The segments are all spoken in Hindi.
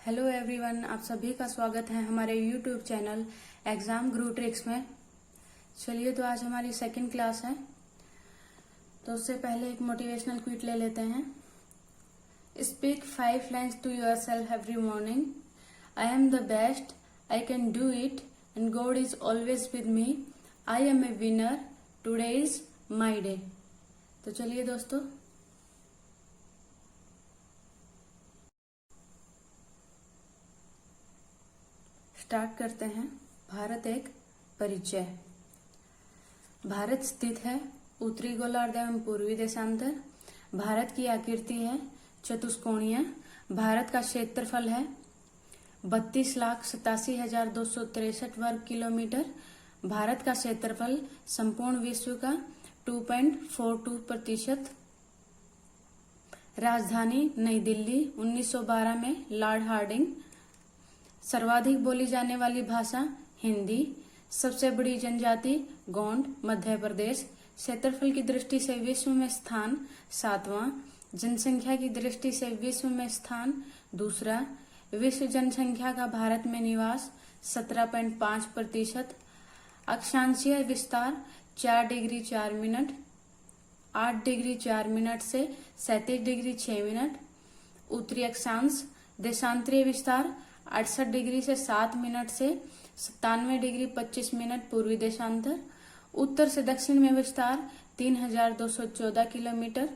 हेलो एवरीवन, आप सभी का स्वागत है हमारे यूट्यूब चैनल एग्जाम गुरु ट्रिक्स में। चलिए, तो आज हमारी सेकंड क्लास है। तो उससे पहले एक मोटिवेशनल क्विट ले लेते हैं। Speak 5 lines to yourself every morning. I am the best, I can do it and God is always with me. I am a winner, today is my day. तो चलिए दोस्तों, स्टार्ट करते हैं। भारत एक परिचय। भारत स्थित है उत्तरी गोलार्ध एवं पूर्वी देशांतर। भारत की आकृति है चतुष्कोणीय। भारत का क्षेत्रफल है 32,87,263 वर्ग किलोमीटर। भारत का क्षेत्रफल संपूर्ण विश्व का 2.42%। राजधानी नई दिल्ली। 1912 में लॉर्ड हार्डिंग। सर्वाधिक बोली जाने वाली भाषा हिंदी। सबसे बड़ी जनजाति गोंड, मध्य प्रदेश। क्षेत्रफल की दृष्टि से विश्व में स्थान 7वां। जनसंख्या की दृष्टि से विश्व में स्थान 2। विश्व जनसंख्या का भारत में निवास 17.5%। अक्षांशीय विस्तार 4 डिग्री 4 मिनट 8 डिग्री 4 मिनट से 37 डिग्री 6 मिनट। उत्तरी अक्षांश देशांतरीय विस्तार 68 डिग्री से 7 मिनट से 97 डिग्री 25 मिनट पूर्वी देशांतर। उत्तर से दक्षिण में विस्तार 3,214 किलोमीटर।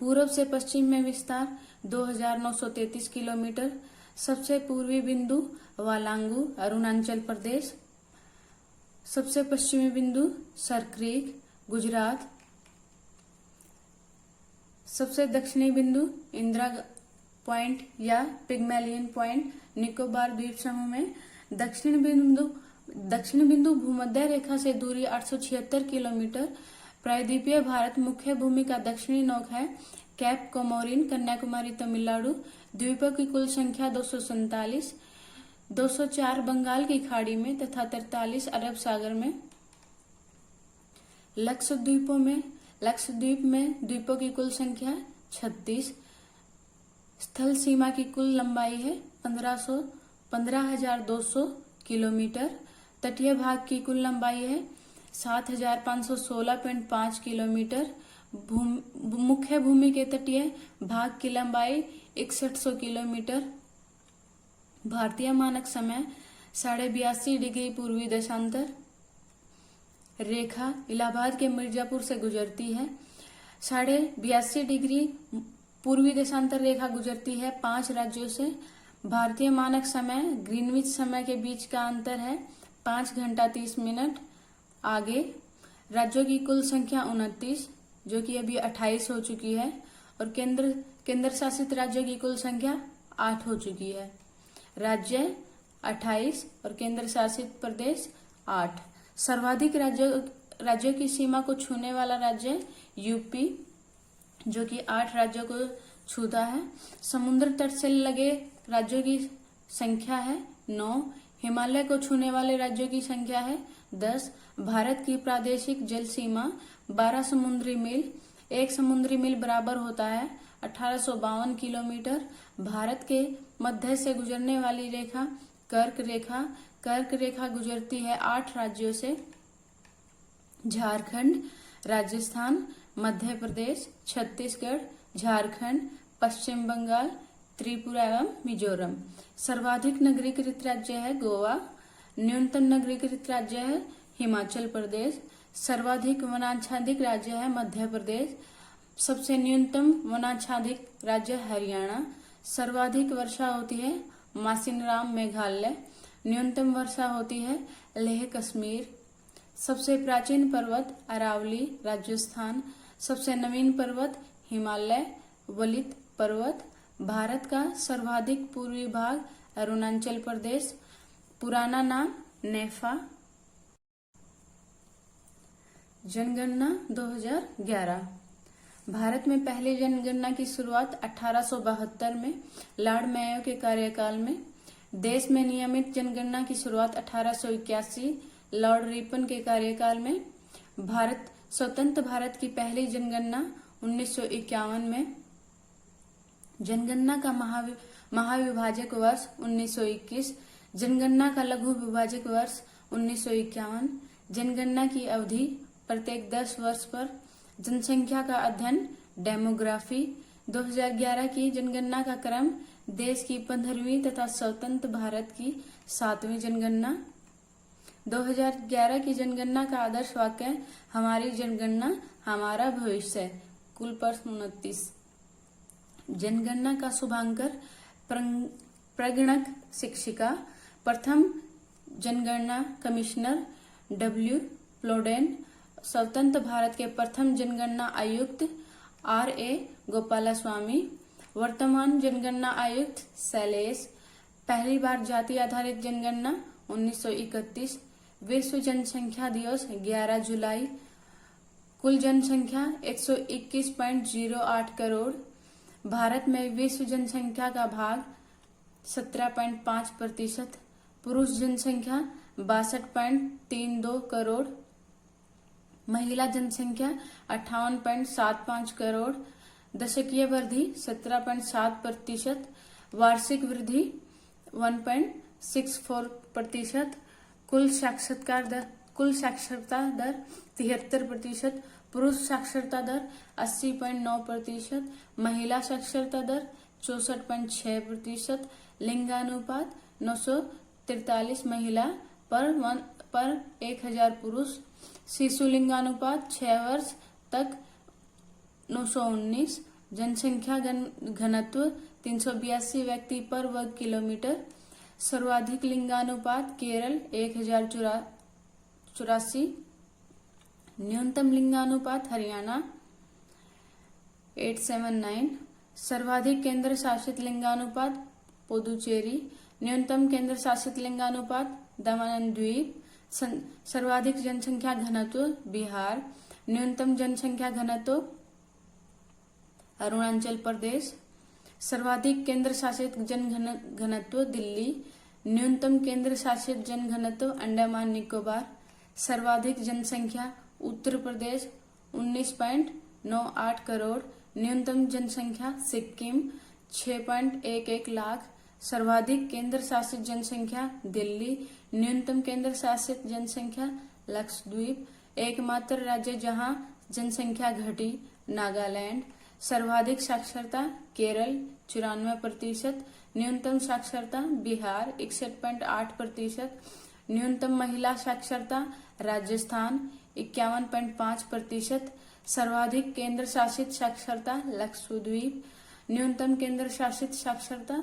पूर्व से पश्चिम में विस्तार 2,933 किलोमीटर। सबसे पूर्वी बिंदु वालांगू, अरुणाचल प्रदेश। सबसे पश्चिमी बिंदु सरक्रीक, गुजरात। सबसे दक्षिणी बिंदु इंदिरा पॉइंट या पिग्मेलियन पॉइंट, निकोबार द्वीप समूह में। दक्षिण बिंदु भूमध्य रेखा से दूरी 876 किलोमीटर। प्रायद्वीपीय भारत मुख्य भूमि का दक्षिणी नोक है कैप कोमोरिन, कन्याकुमारी, तमिलनाडु। द्वीपों की कुल संख्या 247, 204 बंगाल की खाड़ी में तथा 43 अरब सागर में। लक्षद्वीप में द्वीपों की कुल संख्या 36। स्थल सीमा की कुल लंबाई है 15,200 किलोमीटर। तटीय भाग की कुल लंबाई है 7,516.5 किलोमीटर। मुख्य भूमि के तटीय भाग की लंबाई 6100 किलोमीटर। भारतीय मानक समय 82.5 डिग्री पूर्वी देशांतर। रेखा इलाहाबाद के मिर्जापुर से गुजरती है। 82.5 डिग्री पूर्वी देशांतर रेखा गुजरती है 5 राज्यों से। भारतीय मानक समय ग्रीनविच समय के बीच का अंतर है 5 घंटा 30 मिनट। आगे राज्यों की कुल संख्या 29, जो कि अभी 28 हो चुकी है, और केंद्र शासित राज्यों की कुल संख्या 8 हो चुकी है। राज्य 28 और केंद्र शासित प्रदेश 8। सर्वाधिक राज्यों की सीमा को छूने वाला राज्य यूपी, जो कि 8 राज्यों को छूता है। समुद्र तट से लगे राज्यों की संख्या है 9। हिमालय को छूने वाले राज्यों की संख्या है 10। भारत की प्रादेशिक जल सीमा 12 समुद्री मील। 1 समुद्री मील बराबर होता है 1852 किलोमीटर। भारत के मध्य से गुजरने वाली रेखा कर्क रेखा गुजरती है 8 राज्यों से। झारखंड, राजस्थान, मध्य प्रदेश, छत्तीसगढ़, झारखंड, पश्चिम बंगाल, त्रिपुरा एवं मिजोरम। सर्वाधिक नगरीकृत राज्य है गोवा। न्यूनतम नगरीकृत राज्य है हिमाचल प्रदेश। सर्वाधिक वनाच्छादित राज्य है मध्य प्रदेश। सबसे न्यूनतम वनाच्छादित राज्य हरियाणा। सर्वाधिक वर्षा होती है मासिनराम, मेघालय। न्यूनतम वर्षा होती है लेह, कश्मीर। सबसे प्राचीन पर्वत अरावली, राजस्थान। सबसे नवीन पर्वत हिमालय, वलित पर्वत। भारत का सर्वाधिक पूर्वी भाग अरुणाचल प्रदेश। पुराना नाम नेफा। जनगणना 2011। भारत में पहली जनगणना की शुरुआत 1872 में लॉर्ड मेयो के कार्यकाल में। देश में नियमित जनगणना की शुरुआत 1881 लॉर्ड रिपन के कार्यकाल में। स्वतंत्र भारत की पहली जनगणना 1951 में। जनगणना का महाविभाजक वर्ष 1921, जनगणना का लघु विभाजक वर्ष 1951, जनगणना की अवधि प्रत्येक 10 वर्ष पर, जनसंख्या का अध्ययन डेमोग्राफी, 2011 की जनगणना का क्रम, देश की 15वीं तथा स्वतंत्र भारत की 7वीं जनगणना, 2011 की जनगणना का आदर्श वाक्य हमारी जनगणना हमारा भविष्य, कुल प्रश्न 29। जनगणना का शुभांकर प्रगणक शिक्षिका, प्रथम जनगणना कमिश्नर डब्ल्यू प्लोडेन, स्वतंत्र भारत के प्रथम जनगणना आयुक्त RA गोपालास्वामी, वर्तमान जनगणना आयुक्त शैलेश, पहली बार जाति आधारित जनगणना 1931, विश्व जनसंख्या दिवस 11 जुलाई, कुल जनसंख्या 121.08 करोड़, भारत में विश्व जनसंख्या का भाग 17.5%, पुरुष जनसंख्या 62.32 करोड़, महिला जनसंख्या 58.75 करोड़, दशकीय वृद्धि 17.7%, वार्षिक वृद्धि 1.64%, कुल साक्षरता दर 73%, पुरुष साक्षरता दर 80.9%, महिला साक्षरता दर 64.6%, लिंगानुपात 943 महिला पर 1000 पुरुष, शिशु लिंगानुपात 6 वर्ष तक 919, जनसंख्या घनत्व 382 व्यक्ति पर वर्ग किलोमीटर, सर्वाधिक लिंगानुपात केरल 1084, न्यूनतम लिंगानुपात हरियाणा 879, सर्वाधिक केंद्र शासित लिंगानुपात पुदुचेरी, न्यूनतम केंद्र शासित लिंगानुपात दमन द्वीप, सर्वाधिक जनसंख्या घनत्व बिहार, न्यूनतम जनसंख्या घनत्व अरुणाचल प्रदेश, सर्वाधिक केंद्र शासित जन घनत्व दिल्ली, न्यूनतम केंद्र शासित जन घनत्व अंडमान निकोबार, सर्वाधिक जनसंख्या उत्तर प्रदेश 19.98 करोड़, न्यूनतम जनसंख्या सिक्किम 6.11 लाख, सर्वाधिक केंद्र शासित जनसंख्या दिल्ली, न्यूनतम केंद्र शासित जनसंख्या लक्षद्वीप, एकमात्र राज्य जहां जनसंख्या घटी नागालैंड, सर्वाधिक साक्षरता केरल 94%, न्यूनतम साक्षरता बिहार 61.8%, न्यूनतम महिला साक्षरता राजस्थान 51.5%, सर्वाधिक केंद्र शासित साक्षरता लक्षद्वीप, न्यूनतम केंद्र शासित साक्षरता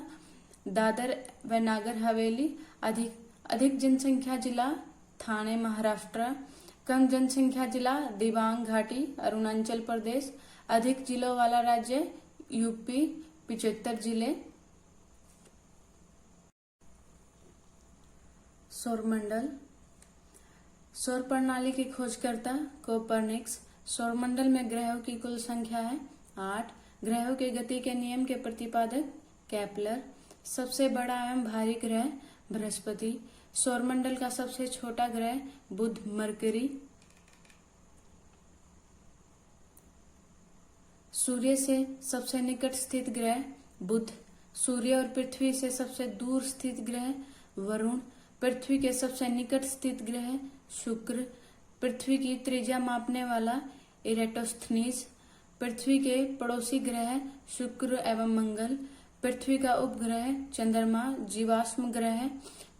दादर व नागर हवेली, अधिक जनसंख्या जिला थाने महाराष्ट्र, कम जनसंख्या जिला दिबांग घाटी अरुणाचल प्रदेश, अधिक जिलों वाला राज्य यूपी 75 जिले। सौरमंडल, सौर प्रणाली के खोजकर्ता कोपरनिकस, सौरमंडल में ग्रहों की कुल संख्या है 8, ग्रहों के गति के नियम के प्रतिपादक केपलर, सबसे बड़ा एवं भारी ग्रह बृहस्पति, सौरमंडल का सबसे छोटा ग्रह बुध मरकरी, सूर्य से सबसे निकट स्थित ग्रह बुध, सूर्य और पृथ्वी से सबसे दूर स्थित ग्रह वरुण, पृथ्वी के सबसे निकट स्थित ग्रह शुक्र, पृथ्वी की त्रिज्या मापने वाला इरेटोस्थनीज, पृथ्वी के पड़ोसी ग्रह शुक्र एवं मंगल, पृथ्वी का उपग्रह चंद्रमा जीवाश्म ग्रह,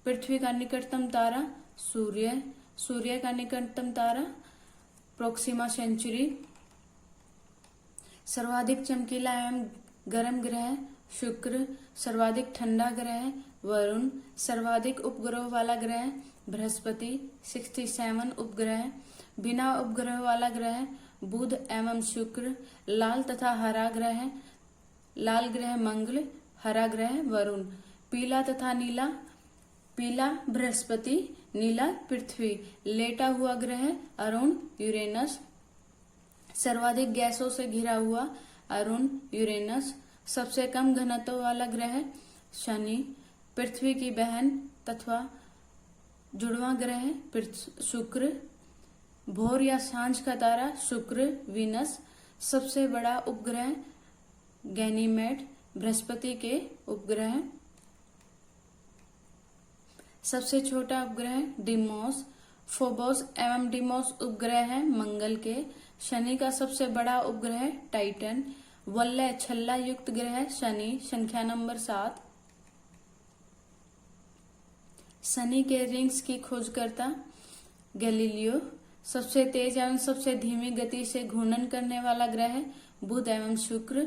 पृथ्वी का निकटतम तारा सूर्य, सूर्य का निकटतम तारा प्रोक्सिमा सेंचुरी, सर्वाधिक चमकीला एवं गर्म ग्रह शुक्र, सर्वाधिक ठंडा ग्रह वरुण, सर्वाधिक उपग्रह वाला ग्रह बृहस्पति 67 उपग्रह, बिना उपग्रह वाला ग्रह बुध एवं शुक्र, लाल तथा हरा ग्रह, लाल ग्रह मंगल, हरा ग्रह वरुण, पीला तथा नीला, पीला बृहस्पति, नीला पृथ्वी, लेटा हुआ ग्रह अरुण यूरेनस, सर्वाधिक गैसों से घिरा हुआ अरुण यूरेनस, सबसे कम घनत्व वाला ग्रह शनि, पृथ्वी की बहन तथा जुड़वा ग्रह शुक्र, भोर या सांझ का तारा शुक्र वीनस, सबसे बड़ा उपग्रह गैनीमेड, बृहस्पति के उपग्रह। सबसे छोटा उपग्रह डिमोस। फोबोस एवं डिमोस उपग्रह हैं मंगल के। शनि का सबसे बड़ा उपग्रह टाइटन। वलय छल्ला युक्त ग्रह शनि, संख्या नंबर 7। शनि के रिंग्स की खोजकर्ता गैलीलियो। सबसे तेज एवं सबसे धीमी गति से घूर्णन करने वाला ग्रह बुध एवं शुक्र।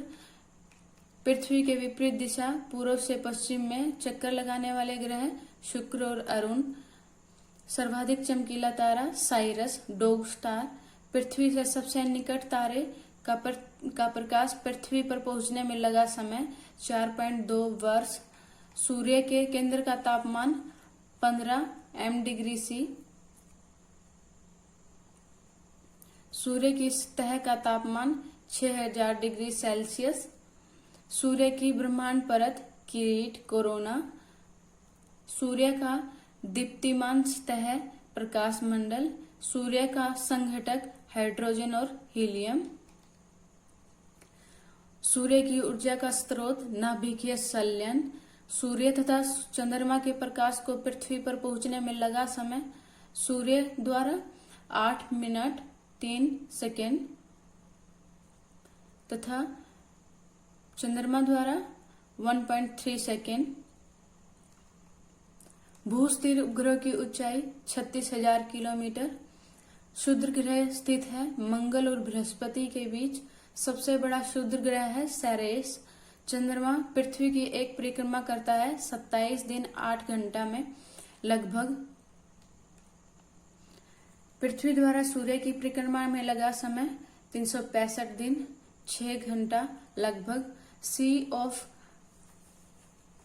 पृथ्वी के विपरीत दिशा पूर्व से पश्चिम में चक्कर लगाने वाले ग्रह शुक्र और अरुण। सर्वाधिक चमकीला तारा साइरस डॉग स्टार। पृथ्वी से सबसे निकट तारे का प्रकाश पृथ्वी पर पहुंचने में लगा समय 4.2 वर्ष। सूर्य के केंद्र का तापमान 15 डिग्री सी। सूर्य की सतह का तापमान 6000 डिग्री सेल्सियस। सूर्य की ब्रह्मांड परत किरीट कोरोना। सूर्य का दीप्तिमान सतह प्रकाश मंडल। सूर्य का संघटक हाइड्रोजन और हीलियम। सूर्य की ऊर्जा का स्रोत नाभिकीय संलयन। सूर्य तथा चंद्रमा के प्रकाश को पृथ्वी पर पहुंचने में लगा समय सूर्य द्वारा 8 मिनट 3 सेकेंड तथा चंद्रमा द्वारा 1.3 सेकेंड। भूस्थिर उपग्रह की ऊंचाई 36,000 किलोमीटर। क्षुद्र ग्रह स्थित है मंगल और बृहस्पति के बीच। सबसे बड़ा क्षुद्र ग्रह है सेरेस। चंद्रमा पृथ्वी की एक परिक्रमा करता है 27 दिन 8 घंटा में लगभग। पृथ्वी द्वारा सूर्य की परिक्रमा में लगा समय 365 दिन 6 घंटा लगभग। सी ऑफ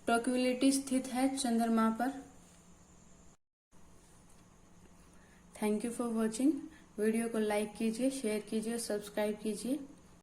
ट्रैंक्विलिटी स्थित है चंद्रमा पर। Thank you for watching. Video को लाइक कीजिए, शेयर कीजिए और सब्सक्राइब कीजिए।